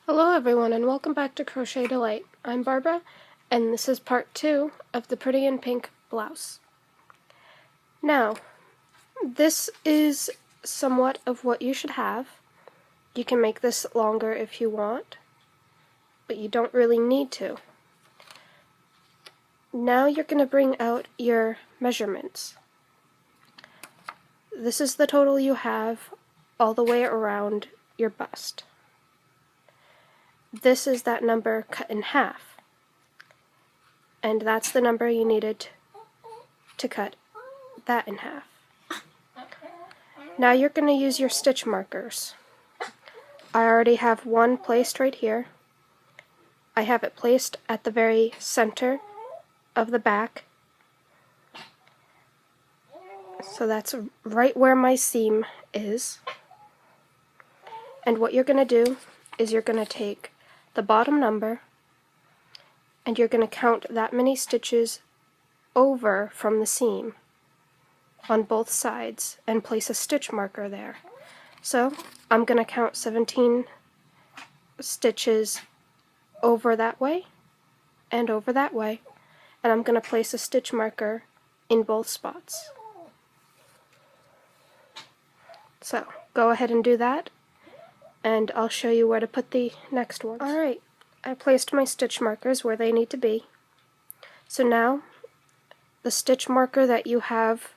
Hello everyone and welcome back to Crochet Delight. I'm Barbara and this is part 2 of the Pretty in Pink blouse. Now, this is somewhat of what you should have. You can make this longer if you want, but you don't really need to. Now you're going to bring out your measurements. This is the total you have all the way around your bust. This is that number cut in half, and that's the number you needed to cut that in half. Now you're going to use your stitch markers. I already have one placed right here. I have it placed at the very center of the back, so that's right where my seam is. And what you're going to do is you're going to take the bottom number and you're going to count that many stitches over from the seam on both sides and place a stitch marker there. So I'm going to count 17 stitches over that way and over that way, and I'm going to place a stitch marker in both spots. So go ahead and do that, and I'll show you where to put the next ones. Alright, I placed my stitch markers where they need to be. So now, the stitch marker that you have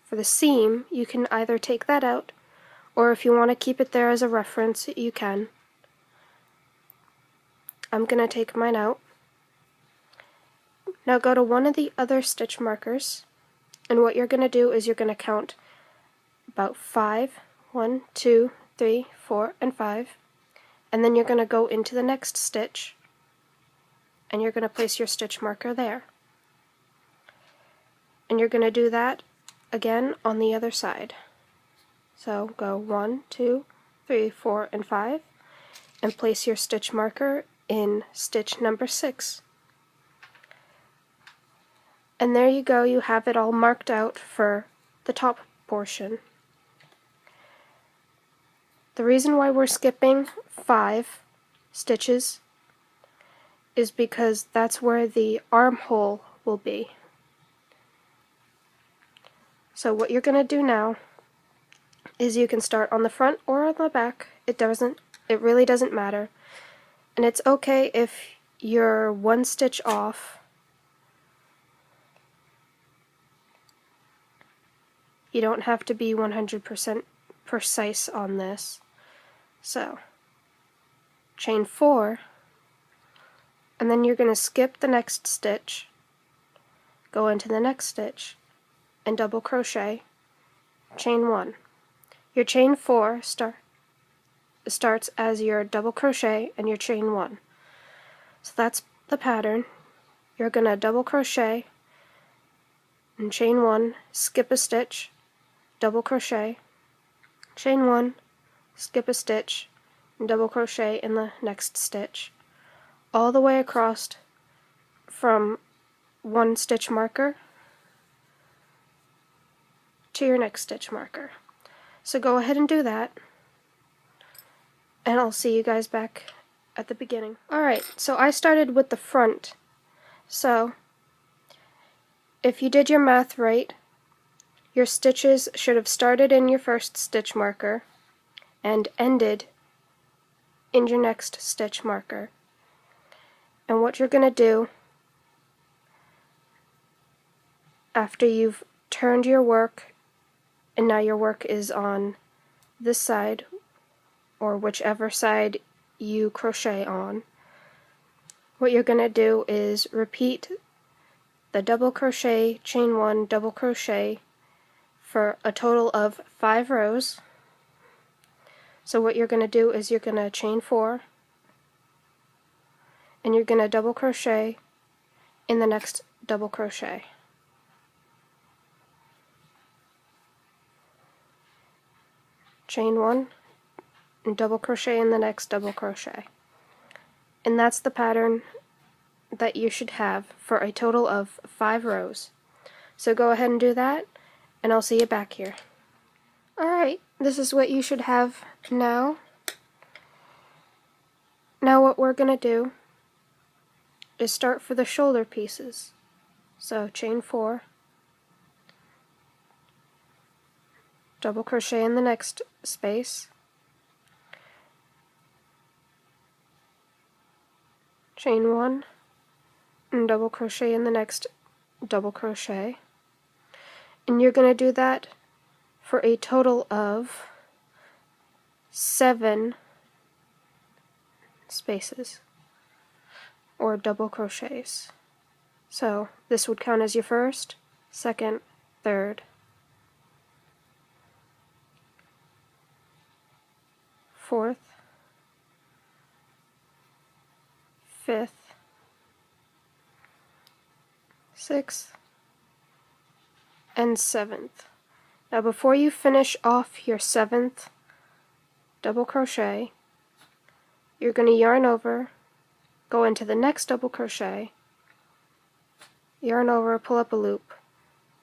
for the seam, you can either take that out, or if you want to keep it there as a reference, you can. I'm going to take mine out. Now go to one of the other stitch markers, and what you're going to do is you're going to count about 5, 1, 2, 3, 4, and 5, and then you're going to go into the next stitch and you're going to place your stitch marker there. And you're going to do that again on the other side. So go 1, 2, 3, 4, and 5 and place your stitch marker in stitch number 6. And there you go, you have it all marked out for the top portion. The reason why we're skipping 5 stitches is because that's where the armhole will be. So what you're going to do now is you can start on the front or on the back. It really doesn't matter. And it's okay if you're one stitch off. You don't have to be 100% precise on this. So, chain 4, and then you're going to skip the next stitch, go into the next stitch, and double crochet, chain 1. Your chain 4 starts as your double crochet and your chain 1. So that's the pattern. You're going to double crochet and chain 1, skip a stitch, double crochet, chain 1, skip a stitch, and double crochet in the next stitch, all the way across from one stitch marker to your next stitch marker. So go ahead and do that, and I'll see you guys back at the beginning. Alright, so I started with the front. So if you did your math right, your stitches should have started in your first stitch marker and ended in your next stitch marker. And what you're going to do after you've turned your work, and now your work is on this side or whichever side you crochet on, what you're going to do is repeat the double crochet, chain 1, double crochet for a total of 5 rows. So what you're going to do is you're going to chain 4 and you're going to double crochet in the next double crochet. Chain 1 and double crochet in the next double crochet. And that's the pattern that you should have for a total of 5 rows. So go ahead and do that, and I'll see you back here. Alright, this is what you should have now. Now what we're going to do is start for the shoulder pieces. So chain 4, double crochet in the next space, chain 1, and double crochet in the next double crochet. And you're going to do that for a total of 7 spaces or double crochets. So this would count as your first, second, third, fourth, fifth, sixth, and seventh. Now before you finish off your 7th double crochet, you're going to yarn over, go into the next double crochet, yarn over, pull up a loop,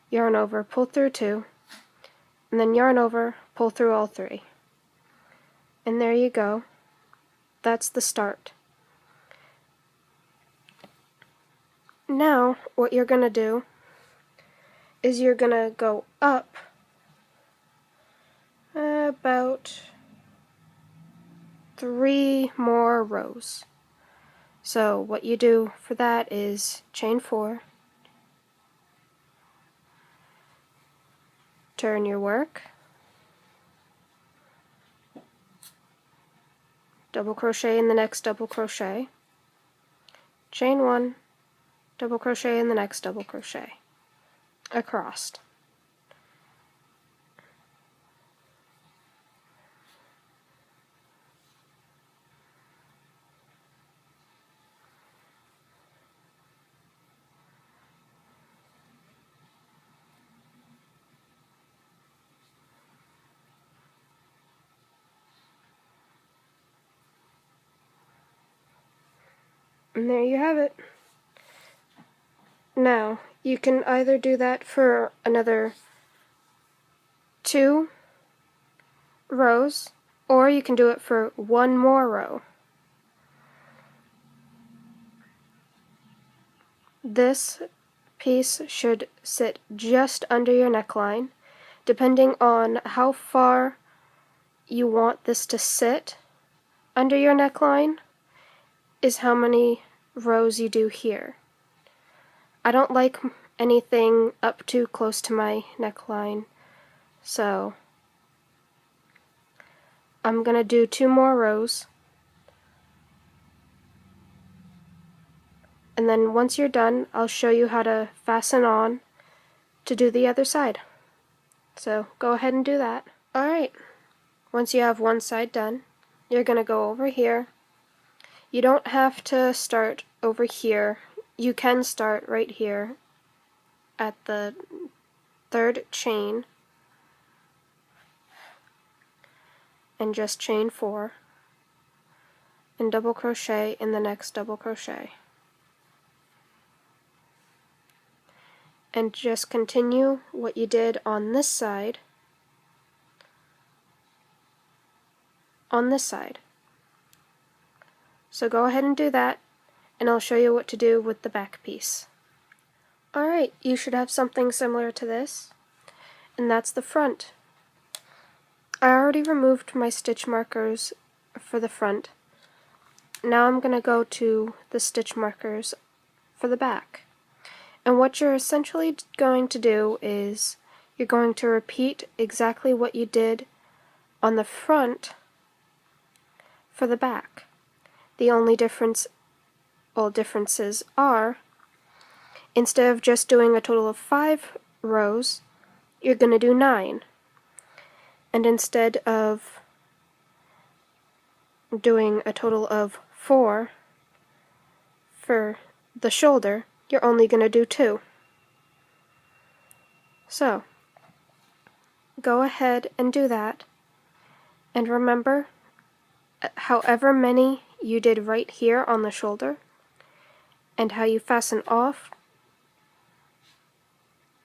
yarn over, pull through 2, and then yarn over, pull through all 3. And there you go. That's the start. Now what you're going to do is you're going to go up about 3 more rows. So what you do for that is chain 4, turn your work, double crochet in the next double crochet, chain 1, double crochet in the next double crochet, across. And there you have it. Now, you can either do that for another 2 rows, or you can do it for 1 more row. This piece should sit just under your neckline. Depending on how far you want this to sit under your neckline is how many rows you do here. I don't like anything up too close to my neckline, so I'm going to do 2 more rows, and then once you're done I'll show you how to fasten on to do the other side. So go ahead and do that. Alright, once you have one side done, you're going to go over here. You don't have to start over here. You can start right here at the 3rd chain and just chain 4 and double crochet in the next double crochet. And just continue what you did on this side on this side. So go ahead and do that, and I'll show you what to do with the back piece. Alright, you should have something similar to this, and that's the front. I already removed my stitch markers for the front. Now I'm going to go to the stitch markers for the back. And what you're essentially going to do is you're going to repeat exactly what you did on the front for the back. The only differences are, instead of just doing a total of 5 rows, you're going to do 9. And instead of doing a total of 4 for the shoulder, you're only going to do 2. So, go ahead and do that. And remember, however many you did right here on the shoulder, and how you fasten off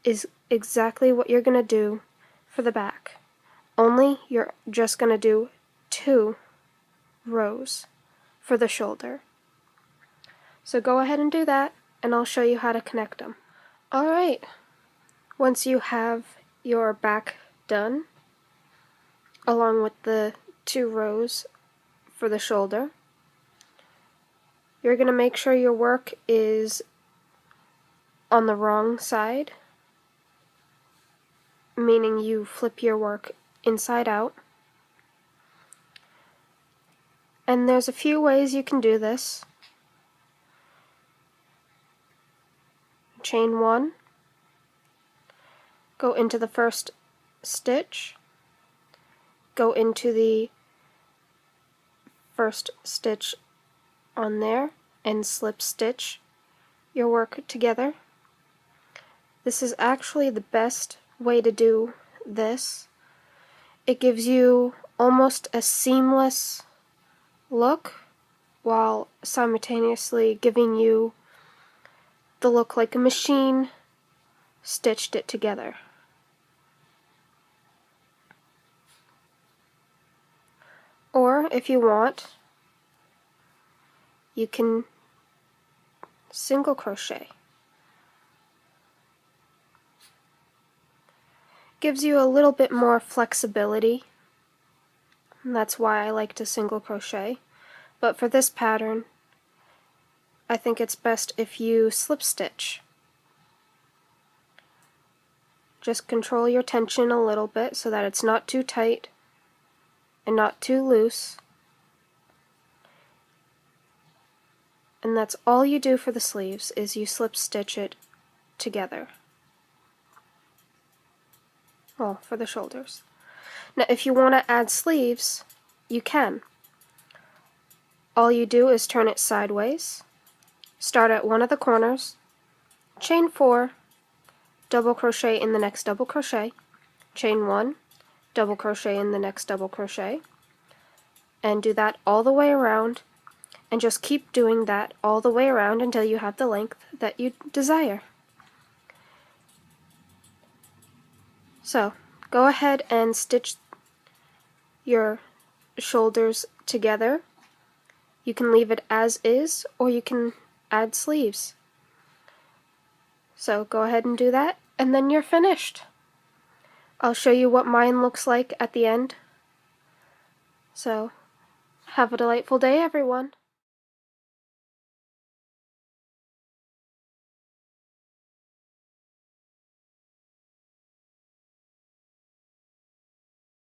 is exactly what you're going to do for the back. Only you're just going to do 2 rows for the shoulder. So go ahead and do that, and I'll show you how to connect them. Alright, once you have your back done, along with the 2 rows for the shoulder, you're going to make sure your work is on the wrong side, meaning you flip your work inside out. And there's a few ways you can do this. Chain 1, go into the first stitch, go into the first stitch on there, and slip stitch your work together. This is actually the best way to do this. It gives you almost a seamless look while simultaneously giving you the look like a machine stitched it together. Or if you want, you can single crochet. Gives you a little bit more flexibility, and that's why I like to single crochet. But for this pattern, I think it's best if you slip stitch. Just control your tension a little bit so that it's not too tight and not too loose. And that's all you do for the sleeves, is you slip stitch it together. Well, for the shoulders. Now if you want to add sleeves, you can. All you do is turn it sideways, start at one of the corners, chain 4, double crochet in the next double crochet, chain 1, double crochet in the next double crochet, and do that all the way around, and just keep doing that all the way around until you have the length that you desire. So go ahead and stitch your shoulders together. You can leave it as is, or you can add sleeves. So go ahead and do that, and then you're finished. I'll show you what mine looks like at the end. So have a delightful day, everyone.